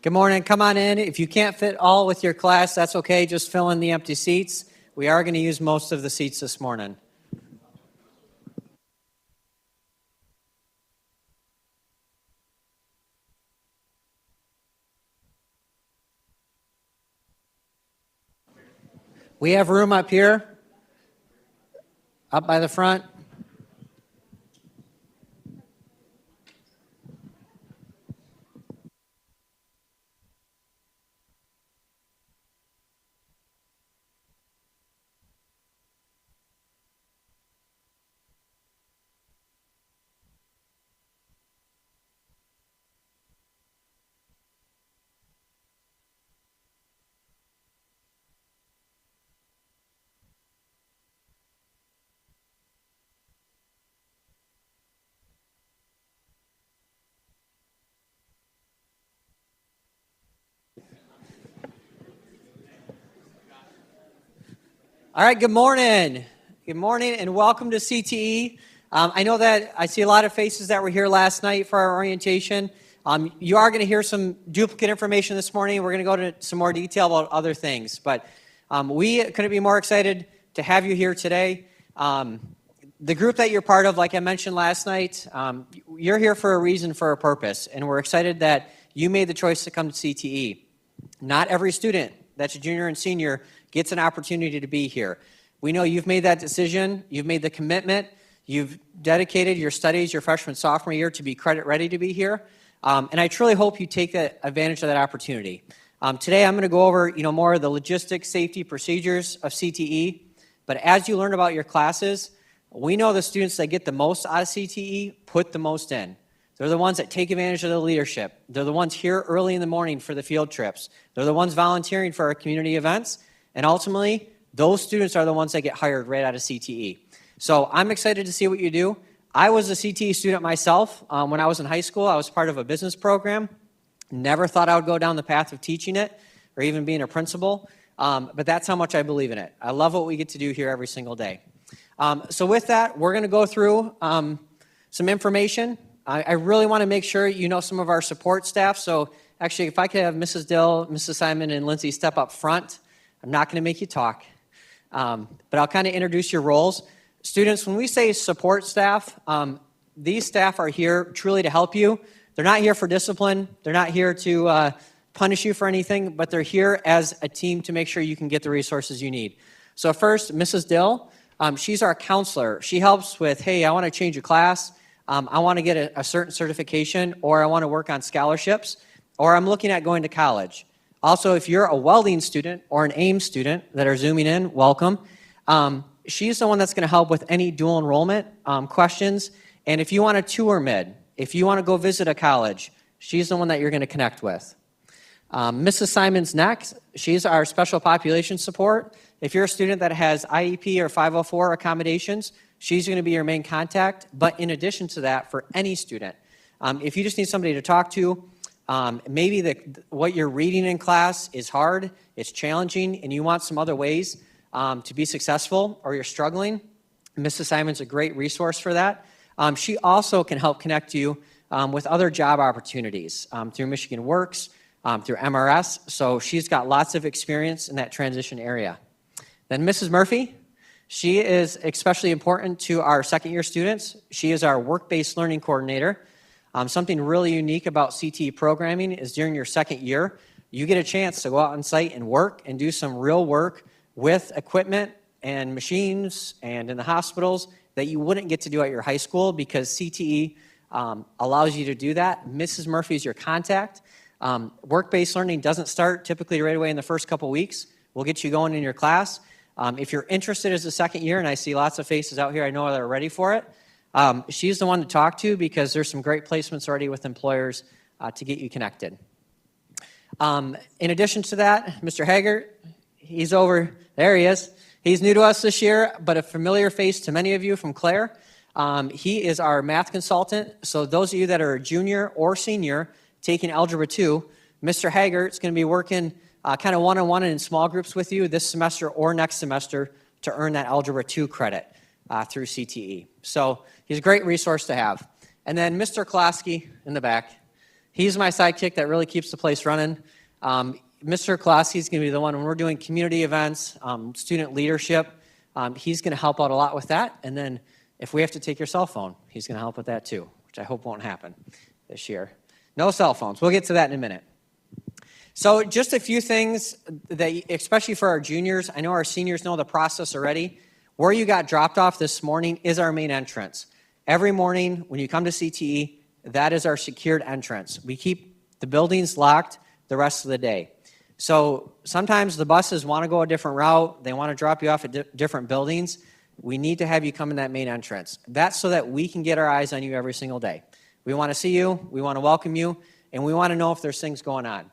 Good morning. Come on in. If you can't fit all with your class, that's okay. Just fill in the empty seats. We are going to use most of the seats this morning. We have room up here, up by the front. All right, good morning. Good morning and welcome to CTE. I know that I see a lot of faces that were here last night for our orientation. You are going to hear some duplicate information this morning. We're going to go into some more detail about other things, but we couldn't be more excited to have you here today. The group that you're part of, like I mentioned last night, you're here for a reason, for a purpose, and we're excited that you made the choice to come to CTE. Not every student that's a junior and senior gets an opportunity to be here. We know you've made that decision, you've made the commitment, you've dedicated your studies your freshman, sophomore year to be credit ready to be here, and I truly hope you take advantage of that opportunity. Today I'm going to go over more of the logistics, safety, procedures of CTE, but as you learn about your classes, we know the students that get the most out of CTE put the most in. They're the ones that take advantage of the leadership. They're the ones here early in the morning for the field trips. They're the ones volunteering for our community events. And ultimately, those students are the ones that get hired right out of CTE. So I'm excited to see what you do. I was a CTE student myself. When I was in high school, I was part of a business program. Never thought I would go down the path of teaching it or even being a principal. But that's how much I believe in it. I love what we get to do here every single day. So with that, we're going to go through some information. I really want to make sure you know some of our support staff. So actually, if I could have Mrs. Dill, Mrs. Simon, and Lindsay step up front. I'm not going to make you talk, but I'll kind of introduce your roles. Students, when we say support staff, these staff are here truly to help you. They're not here for discipline. They're not here to punish you for anything, but they're here as a team to make sure you can get the resources you need. So first, Mrs. Dill, she's our counselor. She helps with, hey, I want to change a class. I want to get a certain certification, or I want to work on scholarships, or I'm looking at going to college. Also, if you're a welding student or an AIM student that are zooming in, welcome. She's the one that's going to help with any dual enrollment questions. And if you want a tour mid, if you want to go visit a college, she's the one that you're going to connect with. Mrs. Simon's next. She's our special population support. If you're a student that has IEP or 504 accommodations, she's going to be your main contact. But in addition to that, for any student, if you just need somebody to talk to, maybe what you're reading in class is hard, it's challenging, and you want some other ways to be successful, or you're struggling, Mrs. Simon's a great resource for that. She also can help connect you with other job opportunities through Michigan Works, through MRS, so she's got lots of experience in that transition area. Then Mrs. Murphy, she is especially important to our second-year students. She is our work-based learning coordinator. Something really unique about CTE programming is during your second year, you get a chance to go out on site and work and do some real work with equipment and machines and in the hospitals that you wouldn't get to do at your high school, because CTE allows you to do that. Mrs. Murphy is your contact. Work-based learning doesn't start typically right away in the first couple weeks. We'll get you going in your class. If you're interested as a second year, and I see lots of faces out here I know that are ready for it, she's the one to talk to, because there's some great placements already with employers to get you connected. In addition to that, Mr. Haggart, he's over, there he is. He's new to us this year, but a familiar face to many of you from Claire. He is our math consultant, so those of you that are a junior or senior taking Algebra 2, Mr. Haggart is going to be working kind of one-on-one and in small groups with you this semester or next semester to earn that Algebra 2 credit through CTE. So he's a great resource to have. And then Mr. Klosky in the back, He's my sidekick that really keeps the place running. Mr. Kolosky is going to be the one when we're doing community events, student leadership. He's going to help out a lot with that. And then if we have to take your cell phone, he's going to help with that too, which I hope won't happen this year. No cell phones. We'll get to that in a minute. So just a few things that, especially for our juniors, I know our seniors know the process already. Where you got dropped off this morning is our main entrance. Every morning when you come to CTE, that is our secured entrance. We keep the buildings locked the rest of the day. So sometimes the buses want to go a different route. They want to drop you off at different buildings. We need to have you come in that main entrance. That's so that we can get our eyes on you every single day. We want to see you, we want to welcome you, and we want to know if there's things going on.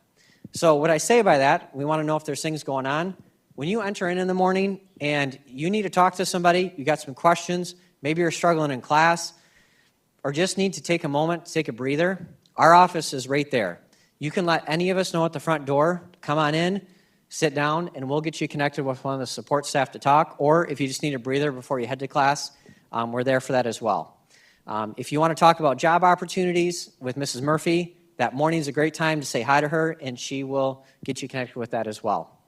So what I say by that, we want to know if there's things going on. When you enter in the morning and you need to talk to somebody, you got some questions, maybe you're struggling in class, or just need to take a moment to take a breather, our office is right there. You can let any of us know at the front door, come on in, sit down, and we'll get you connected with one of the support staff to talk, or if you just need a breather before you head to class, we're there for that as well. If you want to talk about job opportunities with Mrs. Murphy, that morning's a great time to say hi to her, and she will get you connected with that as well.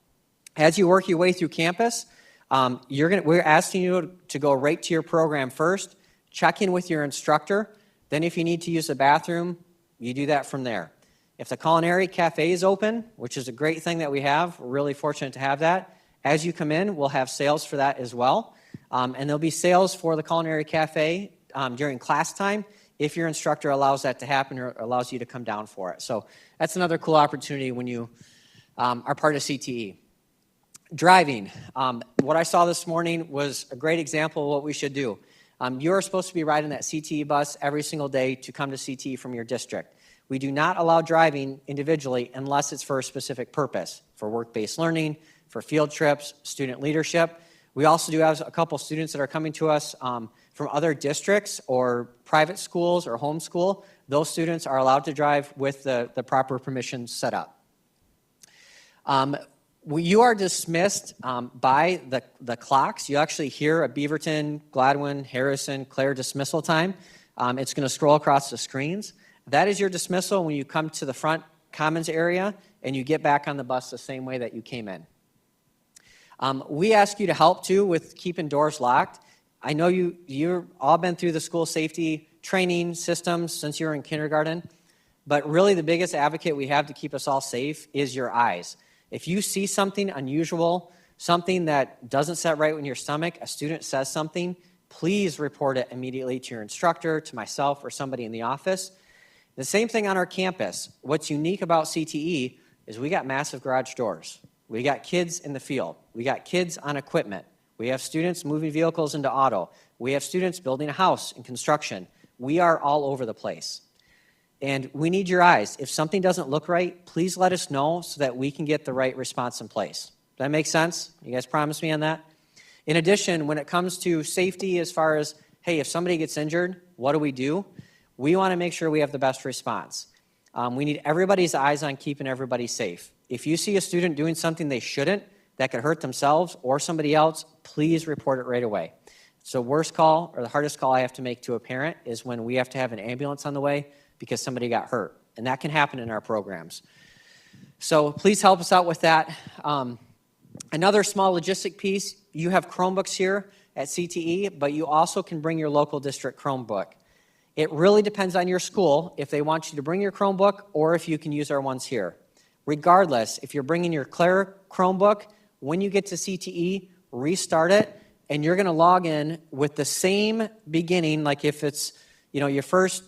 As you work your way through campus, we're asking you to go right to your program first, check in with your instructor, then if you need to use the bathroom, you do that from there. If the culinary cafe is open, which is a great thing that we have, we're really fortunate to have that, as you come in, we'll have sales for that as well. And there'll be sales for the culinary cafe during class time if your instructor allows that to happen or allows you to come down for it. So that's another cool opportunity when you are part of CTE. Driving. What I saw this morning was a great example of what we should do. You're supposed to be riding that CTE bus every single day to come to CTE from your district. We do not allow driving individually unless it's for a specific purpose, for work-based learning, for field trips, student leadership. We also do have a couple students that are coming to us from other districts or private schools or homeschool. Those students are allowed to drive with the proper permissions set up. You are dismissed by the clocks. You actually hear a Beaverton, Gladwin, Harrison, Clare dismissal time. It's going to scroll across the screens. That is your dismissal when you come to the front commons area and you get back on the bus the same way that you came in. We ask you to help too with keeping doors locked. I know you've all been through the school safety training systems since you were in kindergarten, but really the biggest advocate we have to keep us all safe is your eyes. If you see something unusual, something that doesn't set right in your stomach, a student says something, please report it immediately to your instructor, to myself, or somebody in the office. The same thing on our campus. What's unique about CTE is we got massive garage doors. We got kids in the field. We got kids on equipment. We have students moving vehicles into auto. We have students building a house in construction. We are all over the place. And we need your eyes. If something doesn't look right, please let us know so that we can get the right response in place. Does that make sense? You guys promise me on that? In addition, when it comes to safety as far as, hey, if somebody gets injured, what do? We want to make sure we have the best response. We need everybody's eyes on keeping everybody safe. If you see a student doing something they shouldn't, that could hurt themselves or somebody else, please report it right away. So worst call or the hardest call I have to make to a parent is when we have to have an ambulance on the way because somebody got hurt. And that can happen in our programs. So please help us out with that. Another small logistic piece, you have Chromebooks here at CTE, but you also can bring your local district Chromebook. It really depends on your school if they want you to bring your Chromebook or if you can use our ones here. Regardless, if you're bringing your Claire Chromebook, when you get to CTE, restart it, and you're going to log in with the same beginning, like if it's your first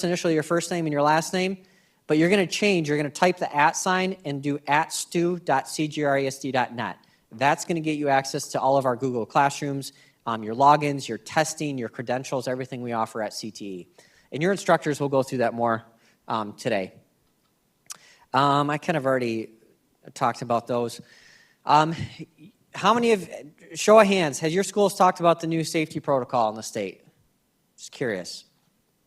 initial, your first name and your last name, but you're going to change. You're going to type the @ sign and do @stu.cgrisd.net. That's going to get you access to all of our Google Classrooms, your logins, your testing, your credentials, everything we offer at CTE. And your instructors will go through that more today. I kind of already talked about those. How many of, show of hands, has your schools talked about the new safety protocol in the state? Just curious.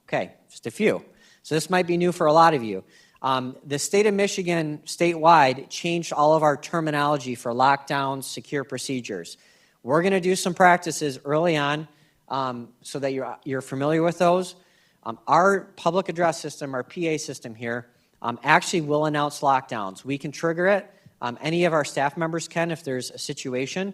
Okay, just a few. So this might be new for a lot of you. The state of Michigan, statewide, changed all of our terminology for lockdowns, secure procedures. We're going to do some practices early on so that you're familiar with those. Our public address system, our PA system here, actually will announce lockdowns. We can trigger it. Any of our staff members can if there's a situation.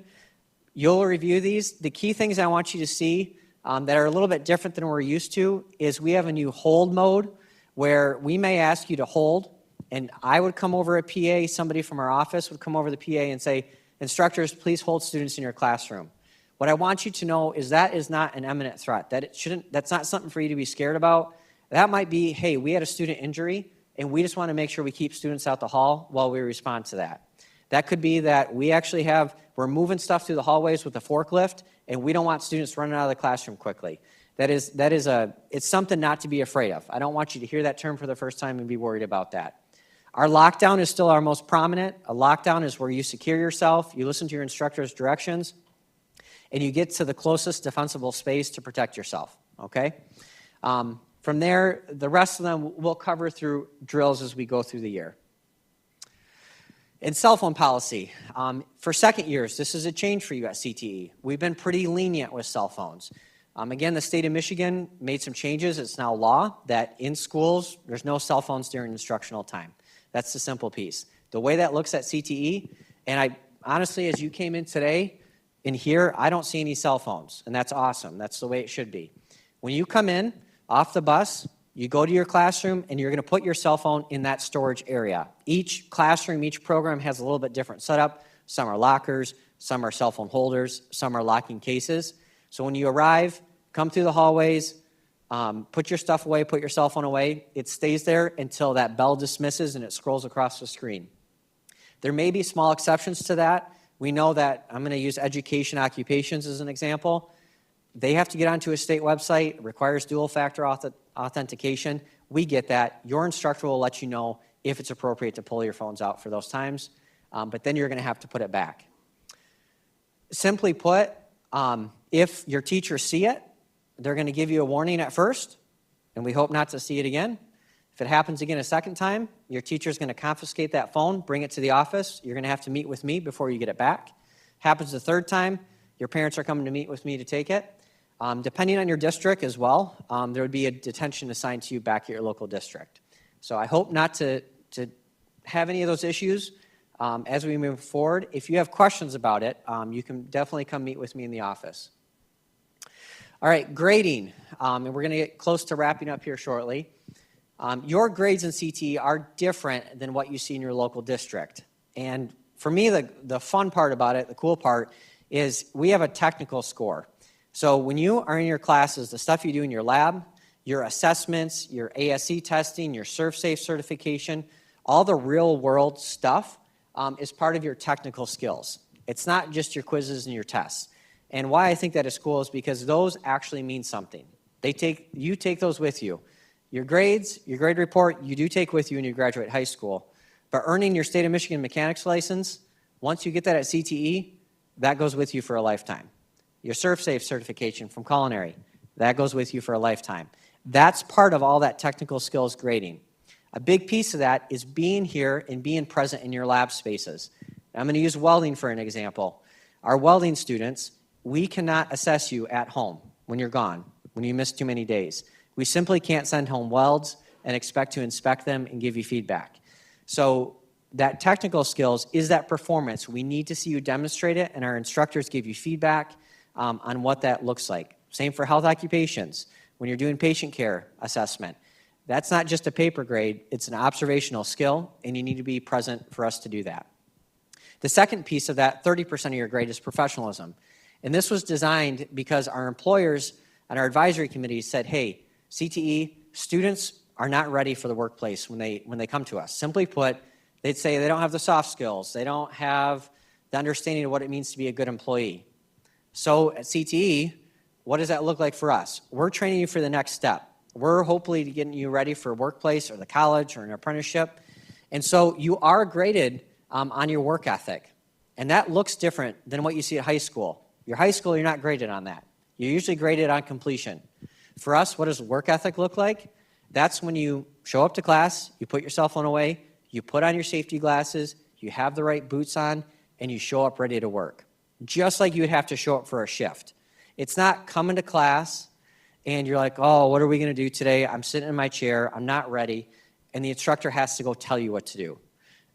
You'll review these. The key things I want you to see that are a little bit different than we're used to is we have a new hold mode where we may ask you to hold, and I would come over a PA, somebody from our office would come over the PA and say, instructors, please hold students in your classroom. What I want you to know is that is not an imminent threat. That's not something for you to be scared about. That might be, hey, we had a student injury, and we just want to make sure we keep students out the hall while we respond to that. That could be that we're moving stuff through the hallways with a forklift, and we don't want students running out of the classroom quickly. It's something not to be afraid of. I don't want you to hear that term for the first time and be worried about that. Our lockdown is still our most prominent. A lockdown is where you secure yourself, you listen to your instructor's directions, and you get to the closest defensible space to protect yourself, okay? From there, the rest of them we'll cover through drills as we go through the year. In cell phone policy, for second years, this is a change for you at CTE. We've been pretty lenient with cell phones. Again, the state of Michigan made some changes. It's now law that in schools, there's no cell phones during instructional time. That's the simple piece. The way that looks at CTE, and honestly, as you came in today, in here, I don't see any cell phones, and that's awesome. That's the way it should be. When you come in off the bus, you go to your classroom, and you're going to put your cell phone in that storage area. Each classroom, each program has a little bit different setup. Some are lockers, some are cell phone holders, some are locking cases. So when you arrive, come through the hallways, put your stuff away, put your cell phone away. It stays there until that bell dismisses and it scrolls across the screen. There may be small exceptions to that. We know that, I'm going to use education occupations as an example. They have to get onto a state website. It requires dual-factor authentication. We get that. Your instructor will let you know if it's appropriate to pull your phones out for those times, but then you're going to have to put it back. Simply put, if your teachers see it, they're going to give you a warning at first, and we hope not to see it again. If it happens again a second time, your teacher's going to confiscate that phone, bring it to the office. You're going to have to meet with me before you get it back. Happens the third time, your parents are coming to meet with me to take it. Depending on your district as well, there would be a detention assigned to you back at your local district. So I hope not to have any of those issues as we move forward. If you have questions about it, you can definitely come meet with me in the office. All right, grading, and we're going to get close to wrapping up here shortly. Your grades in CTE are different than what you see in your local district. And for me, the fun part about it, the cool part, is we have a technical score. So when you are in your classes, the stuff you do in your lab, your assessments, your ASE testing, your ServSafe certification, all the real world stuff is part of your technical skills. It's not just your quizzes and your tests. And why I think that is cool is because those actually mean something. You take those with you. Your grades, your grade report, you do take with you when you graduate high school. But earning your state of Michigan mechanics license, once you get that at CTE, that goes with you for a lifetime. Your ServSafe certification from culinary, that goes with you for a lifetime. That's part of all that technical skills grading. A big piece of that is being here and being present in your lab spaces. I'm going to use welding for an example. Our welding students, we cannot assess you at home when you're gone, when you miss too many days. We simply can't send home welds and expect to inspect them and give you feedback. So that technical skills is that performance. We need to see you demonstrate it, and our instructors give you feedback on what that looks like. Same for health occupations. When you're doing patient care assessment, that's not just a paper grade, it's an observational skill, and you need to be present for us to do that. The second piece of that, 30% of your grade, is professionalism. And this was designed because our employers and our advisory committee said, hey, CTE students are not ready for the workplace when they come to us. Simply put, they'd say they don't have the soft skills. They don't have the understanding of what it means to be a good employee. So at CTE, what does that look like for us? We're training you for the next step. We're hopefully getting you ready for a workplace or the college or an apprenticeship. And so you are graded on your work ethic. And that looks different than what you see at high school. Your high school, you're not graded on that. You're usually graded on completion. For us, what does work ethic look like? That's when you show up to class, you put your cell phone away, you put on your safety glasses, you have the right boots on, and you show up ready to work. Just like you would have to show up for a shift. It's not coming to class and you're like, oh, what are we going to do today? I'm sitting in my chair, I'm not ready, and the instructor has to go tell you what to do.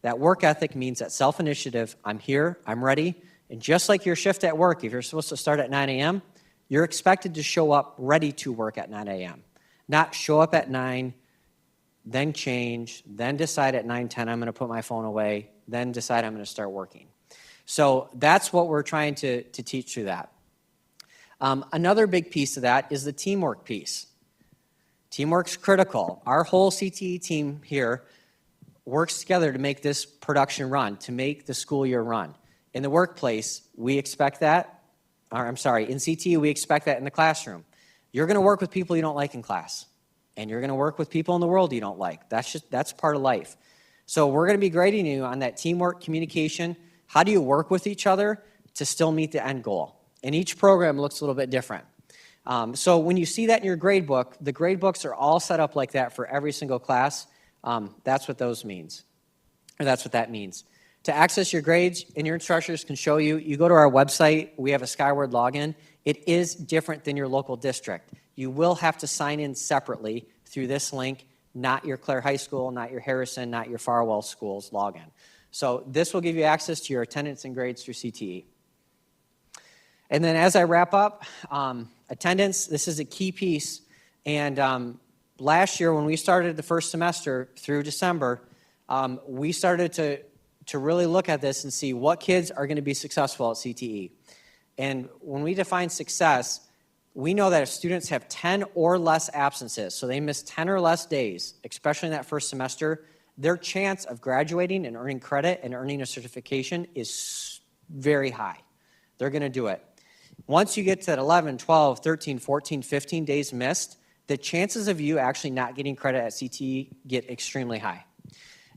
That work ethic means that self-initiative, I'm here, I'm ready, and just like your shift at work, if you're supposed to start at 9 a.m., you're expected to show up ready to work at 9 a.m., not show up at 9, then change, then decide at 9:10 I'm going to put my phone away, then decide I'm going to start working. So that's what we're trying to teach through that. Another big piece of that is the teamwork piece. Teamwork's critical. Our whole CTE team here works together to make this production run, to make the school year run. In the workplace, we expect that, in CTE, we expect that in the classroom. You're going to work with people you don't like in class, and you're going to work with people in the world you don't like. That's part of life. So we're going to be grading you on that teamwork, communication. How do you work with each other to still meet the end goal? And each program looks a little bit different. So when you see that in your grade book, the grade books are all set up like that for every single class. That's what those means, or that's what that means. To access your grades, and your instructors can show you, you go to our website, we have a Skyward login. It is different than your local district. You will have to sign in separately through this link, not your Clare High School, not your Harrison, not your Farwell School's login. So this will give you access to your attendance and grades through CTE. And then as I wrap up, attendance, this is a key piece. And last year when we started the first semester through December, we started to really look at this and see what kids are going to be successful at CTE. And when we define success, we know that if students have 10 or less absences, so they miss 10 or less days, especially in that first semester, their chance of graduating and earning credit and earning a certification is very high. They're going to do it. Once you get to that 11, 12, 13, 14, 15 days missed, the chances of you actually not getting credit at CTE get extremely high.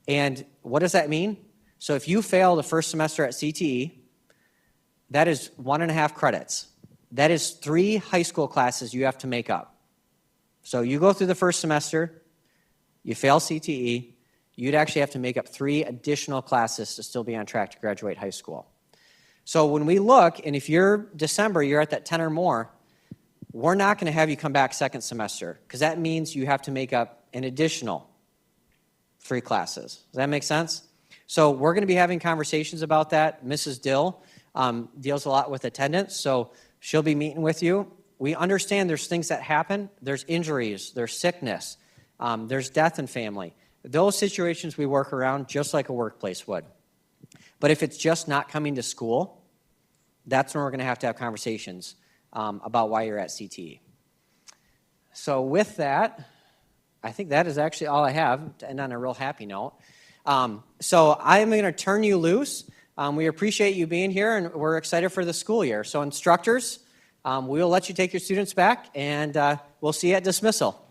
And what does that mean? So if you fail the first semester at CTE, that is 1.5 credits. That is 3 high school classes you have to make up. So you go through the first semester, you fail CTE, you'd actually have to make up 3 additional classes to still be on track to graduate high school. So when we look, and if you're December, you're at that 10 or more, we're not going to have you come back second semester, because that means you have to make up an additional 3 classes. Does that make sense? So we're going to be having conversations about that. Mrs. Dill deals a lot with attendance, so she'll be meeting with you. We understand there's things that happen. There's injuries, there's sickness, there's death in family. Those situations we work around just like a workplace would. But if it's just not coming to school, that's when we're going to have conversations about why you're at CTE. So with that, I think that is actually all I have to end on a real happy note. So I'm going to turn you loose. We appreciate you being here, and we're excited for the school year. So instructors, we will let you take your students back, and we'll see you at dismissal.